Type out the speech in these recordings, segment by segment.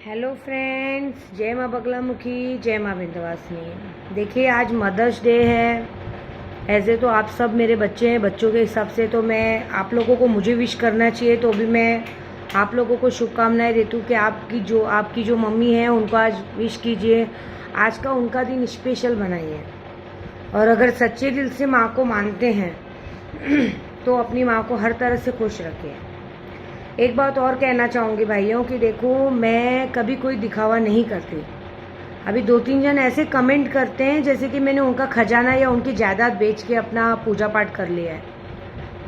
Hello friends, जय माँ बगलामुखी, जय माँ विंध्यवासिनी। देखिए, आज मदर्स डे है। ऐसे तो आप सब मेरे बच्चे हैं, बच्चों के हिसाब से तो मैं आप लोगों को मुझे विश करना चाहिए, तो भी मैं आप लोगों को शुभकामनाएं देती हूँ कि आपकी जो मम्मी है उनको आज विश कीजिए। आज का उनका दिन स्पेशल बनाइए। और अगर सच्चे दिल से माँ को मानते हैं तो अपनी माँ को हर तरह से खुश रखिए। एक बात और कहना चाहूँगी भाइयों कि देखो, मैं कभी कोई दिखावा नहीं करती। अभी 2-3 जन ऐसे कमेंट करते हैं जैसे कि मैंने उनका खजाना या उनकी जायदाद बेच के अपना पूजा पाठ कर लिया है।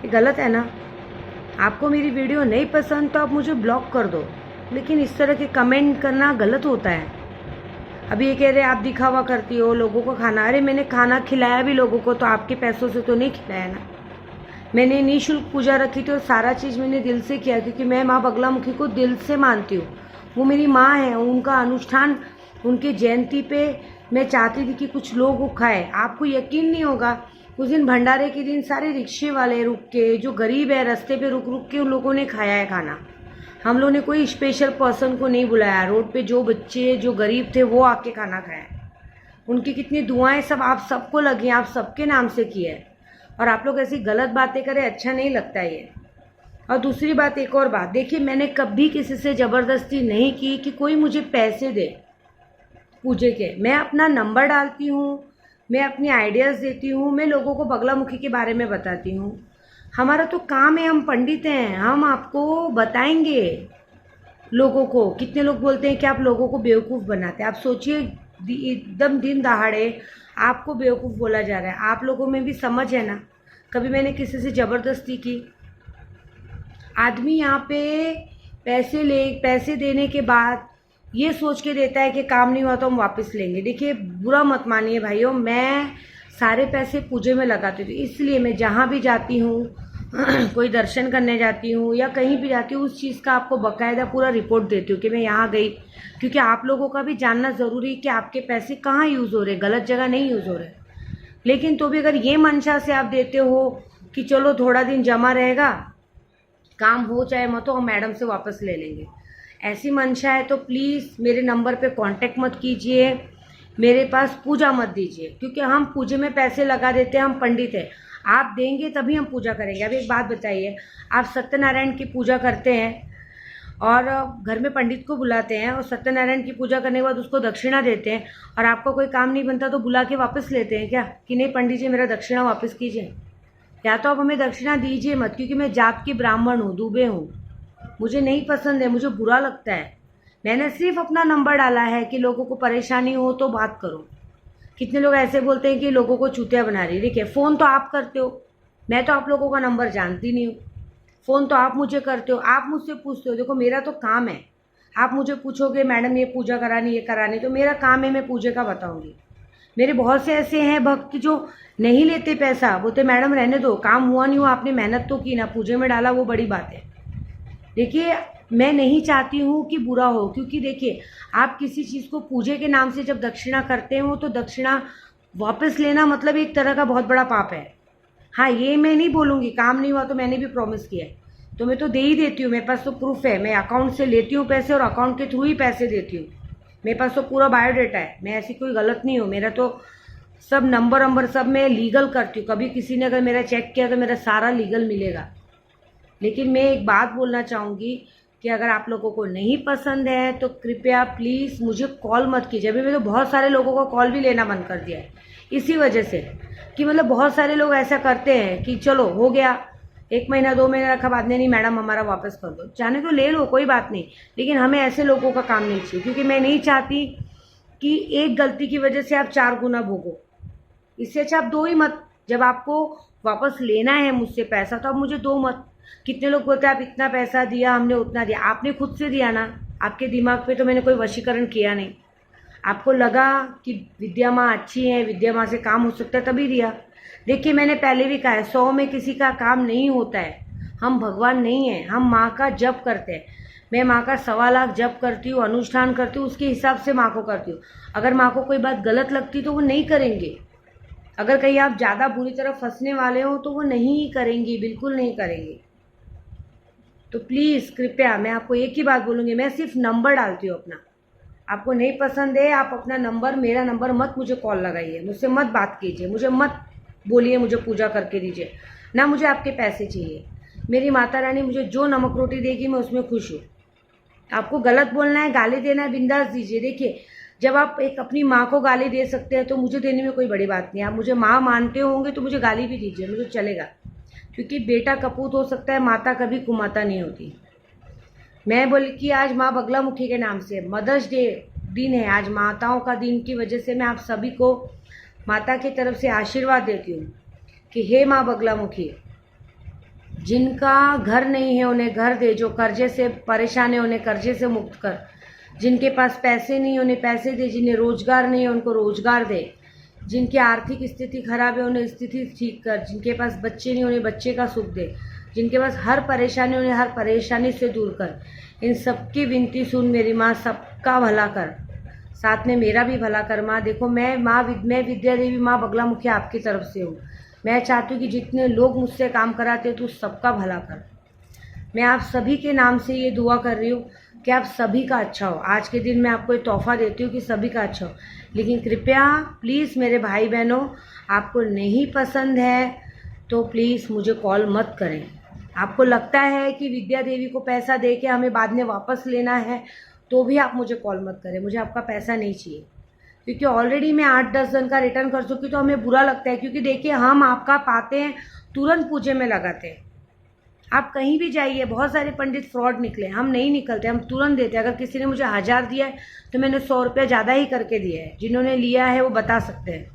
ये गलत है ना। आपको मेरी वीडियो नहीं पसंद तो आप मुझे ब्लॉक कर दो, लेकिन इस तरह के कमेंट करना गलत होता है। अभी ये कह रहे आप दिखावा करती हो, लोगों को खाना। अरे मैंने खाना खिलाया भी लोगों को, तो आपके पैसों से तो नहीं खिलाया ना। मैंने निःशुल्क पूजा रखी थी और सारा चीज़ मैंने दिल से किया, क्योंकि मैं माँ बगलामुखी को दिल से मानती हूँ। वो मेरी माँ है। उनका अनुष्ठान, उनकी जयंती पे मैं चाहती थी कि कुछ लोग वो खाए। आपको यकीन नहीं होगा, उस दिन भंडारे के दिन सारे रिक्शे वाले रुक के, जो गरीब है रास्ते पे रुक रुक के उन लोगों ने खाया है खाना। हम लोगों ने कोई स्पेशल पर्सन को नहीं बुलाया। रोड पे जो बच्चे जो गरीब थे वो आके खाना खाया। उनकी कितनी दुआएं सब आप सबको लगी, आप सबके नाम से की है। और आप लोग ऐसी गलत बातें करें, अच्छा नहीं लगता ये। और दूसरी बात, एक और बात, देखिए, मैंने कभी किसी से ज़बरदस्ती नहीं की कि कोई मुझे पैसे दे पूजे के। मैं अपना नंबर डालती हूँ, मैं अपनी आइडियाज़ देती हूँ, मैं लोगों को बगलामुखी के बारे में बताती हूँ। हमारा तो काम है, हम पंडित हैं, हम आपको बताएंगे लोगों को। कितने लोग बोलते हैं कि आप लोगों को बेवकूफ़ बनाते हैं। आप सोचिए, एकदम दिन दहाड़े आपको बेवकूफ़ बोला जा रहा है। आप लोगों में भी समझ है ना। कभी मैंने किसी से ज़बरदस्ती की? आदमी यहाँ पे पैसे देने के बाद ये सोच के देता है कि काम नहीं हुआ तो हम वापस लेंगे। देखिए, बुरा मत मानिए भाइयों, मैं सारे पैसे पूजे में लगाती हूँ, इसलिए मैं जहाँ भी जाती हूँ कोई दर्शन करने जाती हूँ या कहीं भी जाती हूँ, उस चीज़ का आपको बकायदा पूरा रिपोर्ट देती हूँ कि मैं यहाँ गई। क्योंकि आप लोगों का भी जानना ज़रूरी है कि आपके पैसे कहाँ यूज़ हो रहे, गलत जगह नहीं यूज़ हो रहे। लेकिन तो भी अगर ये मंशा से आप देते हो कि चलो थोड़ा दिन जमा रहेगा, काम हो चाहे मत हो, हम मैडम से वापस ले लेंगे, ऐसी मंशा है तो प्लीज़ मेरे नंबर पे कांटेक्ट मत कीजिए, मेरे पास पूजा मत दीजिए। क्योंकि हम पूजे में पैसे लगा देते हैं, हम पंडित हैं। आप देंगे तभी हम पूजा करेंगे। अब एक बात बताइए, आप सत्यनारायण की पूजा करते हैं और घर में पंडित को बुलाते हैं और सत्यनारायण की पूजा करने के बाद उसको दक्षिणा देते हैं, और आपका कोई काम नहीं बनता तो बुला के वापस लेते हैं क्या कि नहीं पंडित जी मेरा दक्षिणा वापस कीजिए? या तो आप हमें दक्षिणा दीजिए मत, क्योंकि मैं जात की ब्राह्मण हूँ, दुबे हूँ, मुझे नहीं पसंद है, मुझे बुरा लगता है। मैंने सिर्फ अपना नंबर डाला है कि लोगों को परेशानी हो तो बात करो। कितने लोग ऐसे बोलते हैं कि लोगों को चूतिया बना रही। देखिए, फ़ोन तो आप करते हो, मैं तो आप लोगों का नंबर जानती नहीं हूँ। फ़ोन तो आप मुझे करते हो, आप मुझसे पूछते हो। देखो, मेरा तो काम है। आप मुझे पूछोगे मैडम ये पूजा करानी, ये करानी, तो मेरा काम है, मैं पूजे का बताऊंगी। मेरे बहुत से ऐसे हैं भक्त जो नहीं लेते पैसा, बोलते मैडम रहने दो, काम हुआ नहीं हुआ, आपने मेहनत तो की ना, पूजे में डाला, वो बड़ी बात है। देखिए, मैं नहीं चाहती हूँ कि बुरा हो, क्योंकि देखिए, आप किसी चीज़ को पूजे के नाम से जब दक्षिणा करते हो तो दक्षिणा वापस लेना मतलब एक तरह का बहुत बड़ा पाप है। हाँ, ये मैं नहीं बोलूँगी काम नहीं हुआ तो मैंने भी प्रॉमिस किया है, तो मैं तो दे ही देती हूँ। मेरे पास तो प्रूफ है, मैं अकाउंट से लेती हूँ पैसे और अकाउंट के थ्रू ही पैसे देती हूँ। मेरे पास तो पूरा बायोडाटा है, मैं ऐसी कोई गलत नहीं हूँ। मेरा तो सब नंबर सब मैं लीगल करती हूँ। कभी किसी ने अगर मेरा चेक किया तो मेरा सारा लीगल मिलेगा। लेकिन मैं एक बात बोलना चाहूँगी कि अगर आप लोगों को नहीं पसंद है तो कृपया प्लीज़ मुझे कॉल मत कीजिए। अभी मैं तो बहुत सारे लोगों को कॉल भी लेना बंद कर दिया है, इसी वजह से कि मतलब बहुत सारे लोग ऐसा करते हैं कि चलो हो गया, 1 महीना 2 महीना रखा, बाद में नहीं मैडम हमारा वापस कर दो। चाहे तो ले लो, कोई बात नहीं, लेकिन हमें ऐसे लोगों का काम नहीं चाहिए। क्योंकि मैं नहीं चाहती कि एक गलती की वजह से आप 4 गुना भोगो। इससे अच्छा आप दो ही मत। जब आपको वापस लेना है मुझसे पैसा तो आप मुझे दो मत। कितने लोग बोलते हैं आप इतना पैसा दिया, हमने उतना दिया। आपने खुद से दिया ना, आपके दिमाग पे तो मैंने कोई वशीकरण किया नहीं। आपको लगा कि विद्या माँ अच्छी है, विद्या माँ से काम हो सकता है, तभी दिया। देखिए, मैंने पहले भी कहा है, 100 में किसी का काम नहीं होता है। हम भगवान नहीं हैं, हम माँ का जप करते हैं। मैं माँ का 1.25 लाख जप करती हूँ, अनुष्ठान करती हूँ, उसके हिसाब से माँ को करती हूँ। अगर माँ को कोई बात गलत लगती तो वो नहीं करेंगे। अगर कहीं आप ज़्यादा बुरी तरह फंसने वाले हो तो वो नहीं करेंगी, बिल्कुल नहीं करेंगी। तो प्लीज़ कृपया, मैं आपको एक ही बात बोलूँगी, मैं सिर्फ नंबर डालती हूँ अपना। आपको नहीं पसंद है, आप अपना नंबर, मेरा नंबर मत मुझे कॉल लगाइए, मुझसे मत बात कीजिए, मुझे मत बोलिए मुझे पूजा करके दीजिए, ना मुझे आपके पैसे चाहिए। मेरी माता रानी मुझे जो नमक रोटी देगी मैं उसमें खुश हूँ। आपको गलत बोलना है, गाली देना है, बिंदास दीजिए। देखिए, जब आप एक अपनी माँ को गाली दे सकते हैं तो मुझे देने में कोई बड़ी बात नहीं है। आप मुझे माँ मानते होंगे तो मुझे गाली भी दीजिए, मुझे चलेगा, क्योंकि बेटा कपूत हो सकता है, माता कभी कुमाता नहीं होती। मैं बोली कि आज माँ बगलामुखी के नाम से मदर्स डे दिन है, आज माताओं का दिन की वजह से मैं आप सभी को माता की तरफ से आशीर्वाद देती हूँ कि हे माँ बगलामुखी, जिनका घर नहीं है उन्हें घर दे, जो कर्जे से परेशान है उन्हें कर्जे से मुक्त कर, जिनके पास पैसे नहीं है उन्हें पैसे दे, जिन्हें रोजगार नहीं है उनको रोजगार दे, जिनकी आर्थिक स्थिति खराब है उन्हें स्थिति ठीक कर, जिनके पास बच्चे नहीं उन्हें बच्चे का सुख दे, जिनके पास हर परेशानी उन्हें हर परेशानी से दूर कर। इन सबकी विनती सुन मेरी माँ, सबका भला कर, साथ में मेरा भी भला कर। माँ देखो, मैं विद्या देवी माँ बगलामुखी आपकी तरफ से हूँ। मैं चाहती हूँ कि जितने लोग मुझसे काम कराते हैं तो सबका भला कर। मैं आप सभी के नाम से ये दुआ कर रही हूँ कि आप सभी का अच्छा हो। आज के दिन मैं आपको एक तोहफा देती हूँ कि सभी का अच्छा हो, लेकिन कृपया प्लीज़ मेरे भाई बहनों, आपको नहीं पसंद है तो प्लीज़ मुझे कॉल मत करें। आपको लगता है कि विद्या देवी को पैसा दे के हमें बाद में वापस लेना है तो भी आप मुझे कॉल मत करें, मुझे आपका पैसा नहीं चाहिए, क्योंकि ऑलरेडी मैं 8-10 जन का रिटर्न कर चुकी, तो हमें बुरा लगता है। क्योंकि देखिए, हम आपका पाते हैं तुरंत पूजे में लगाते हैं। आप कहीं भी जाइए, बहुत सारे पंडित फ्रॉड निकले, हम नहीं निकलते, हम तुरंत देते हैं। अगर किसी ने मुझे 1000 दिया है तो मैंने 100 रुपया ज़्यादा ही करके दिया है। जिन्होंने लिया है वो बता सकते हैं,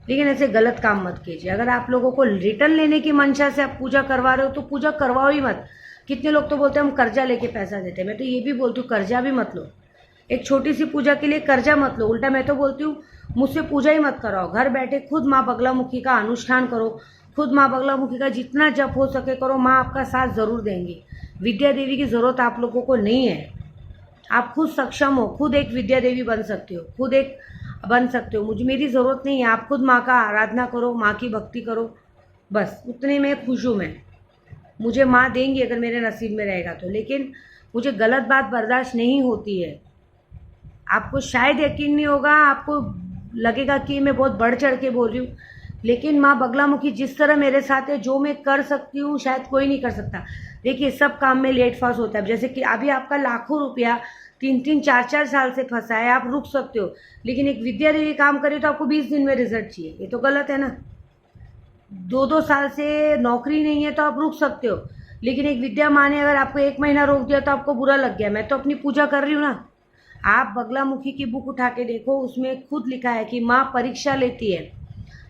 लेकिन ऐसे गलत काम मत कीजिए। अगर आप लोगों को रिटर्न लेने की मंशा से आप पूजा करवा रहे हो तो पूजा करवाओ ही मत। कितने लोग तो बोलते हैं हम कर्जा लेके पैसा देते हैं, मैं तो ये भी बोलती हूँ कर्जा भी मत लो। एक छोटी सी पूजा के लिए कर्जा मत लो, उल्टा मैं तो बोलती हूँ मुझसे पूजा ही मत कराओ। घर बैठे खुद माँ बगलामुखी का अनुष्ठान करो, खुद माँ बगलामुखी का जितना जप हो सके करो, माँ आपका साथ ज़रूर देंगी। विद्या देवी की ज़रूरत आप लोगों को नहीं है, आप खुद सक्षम हो, खुद एक विद्या देवी बन सकते हो, खुद एक बन सकते हो। मुझे मेरी ज़रूरत नहीं है, आप खुद माँ का आराधना करो, माँ की भक्ति करो, बस उतने में खुश हूँ मैं। मुझे माँ देंगी अगर मेरे नसीब में रहेगा तो, लेकिन मुझे गलत बात बर्दाश्त नहीं होती है। आपको शायद यकीन नहीं होगा, आपको लगेगा कि मैं बहुत बढ़ चढ़ के बोल रही हूँ, लेकिन माँ बगलामुखी जिस तरह मेरे साथ है, जो मैं कर सकती हूँ शायद कोई नहीं कर सकता। देखिए, सब काम में लेट फास्ट होता है। जैसे कि अभी आपका लाखों रुपया 3-3, 4-4 साल से फंसा है, आप रुक सकते हो, लेकिन एक विद्या देवी काम करे तो आपको 20 दिन में रिजल्ट चाहिए, ये तो गलत है ना। 2-2 साल से नौकरी नहीं है तो आप रुक सकते हो, लेकिन एक विद्या माँ ने अगर आपको 1 महीना रोक दिया तो आपको बुरा लग गया। मैं तो अपनी पूजा कर रही हूँ ना। आप बगलामुखी की बुक उठा के देखो, उसमें खुद लिखा है कि माँ परीक्षा लेती है,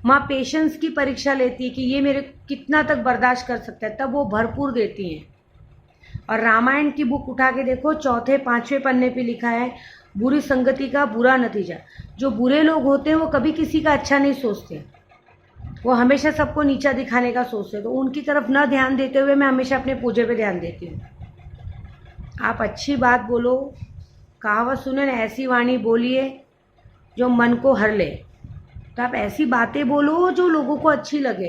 माँ पेशेंस की परीक्षा लेती है कि ये मेरे कितना तक बर्दाश्त कर सकता है, तब वो भरपूर देती हैं। और रामायण की बुक उठा के देखो, 4-5वें पन्ने पे लिखा है बुरी संगति का बुरा नतीजा। जो बुरे लोग होते हैं वो कभी किसी का अच्छा नहीं सोचते, वो हमेशा सबको नीचा दिखाने का सोचते हैं। तो उनकी तरफ न ध्यान देते हुए मैं हमेशा अपने पूजे पे ध्यान देती हूँ। आप अच्छी बात बोलो, कहावत सुने ना, ऐसी वाणी बोलिए जो मन को हर ले। तो आप ऐसी बातें बोलो जो लोगों को अच्छी लगे।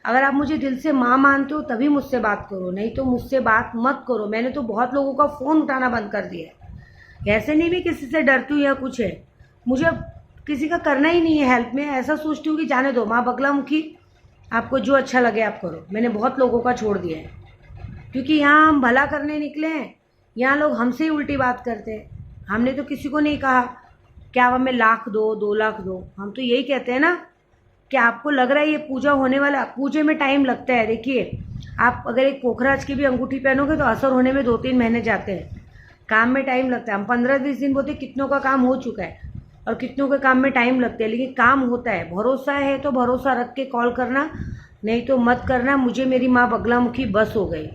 अगर आप मुझे दिल से माँ मानते हो तभी मुझसे बात करो, नहीं तो मुझसे बात मत करो। मैंने तो बहुत लोगों का फ़ोन उठाना बंद कर दिया है। ऐसे नहीं भी किसी से डरती हूँ या कुछ है, मुझे अब किसी का करना ही नहीं है हेल्प में। ऐसा सोचती हूँ कि जाने दो, माँ बगलामुखी आपको जो अच्छा लगे आप करो। मैंने बहुत लोगों का छोड़ दिया है, क्योंकि यहाँ हम भला करने निकले हैं, यहाँ लोग हमसे ही उल्टी बात करते हैं। हमने तो किसी को नहीं कहा कि आप हमें 1 लाख दो, 2 लाख दो। हम तो यही कहते हैं ना कि आपको लग रहा है ये पूजा होने वाला, पूजे में टाइम लगता है। देखिए, आप अगर एक पोखराज की भी अंगूठी पहनोगे तो असर होने में 2-3 महीने जाते हैं, काम में टाइम लगता है। हम 15-20 दिन बोलते, कितनों का काम हो चुका है और कितनों के काम में टाइम लगता है, लेकिन काम होता है। भरोसा है तो भरोसा रख के कॉल करना, नहीं तो मत करना। मुझे मेरी माँ बगलामुखी बस हो गई।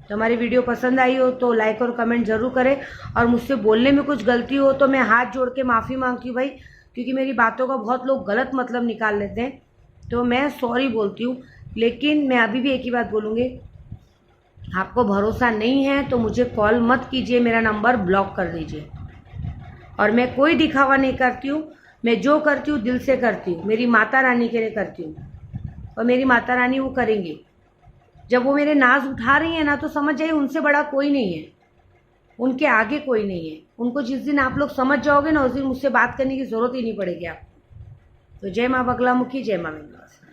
तो हमारी वीडियो पसंद आई हो तो लाइक और कमेंट ज़रूर करें, और मुझसे बोलने में कुछ गलती हो तो मैं हाथ जोड़ के माफ़ी मांगती हूँ भाई, क्योंकि मेरी बातों का बहुत लोग गलत मतलब निकाल लेते हैं, तो मैं सॉरी बोलती हूँ। लेकिन मैं अभी भी एक ही बात बोलूँगी, आपको भरोसा नहीं है तो मुझे कॉल मत कीजिए, मेरा नंबर ब्लॉक कर दीजिए। और मैं कोई दिखावा नहीं करती हूँ, मैं जो करती हूँ दिल से करती हूँ, मेरी माता रानी के लिए करती हूँ, और मेरी माता रानी वो करेंगी। जब वो मेरे नाज उठा रही है ना तो समझ जाइए उनसे बड़ा कोई नहीं है। उनके आगे कोई नहीं है। उनको जिस दिन आप लोग समझ जाओगे ना, उस दिन मुझसे बात करने की ज़रूरत ही नहीं पड़ेगी आपको। तो जय माँ बगलामुखी, जय माँ विंध्यवासिनी।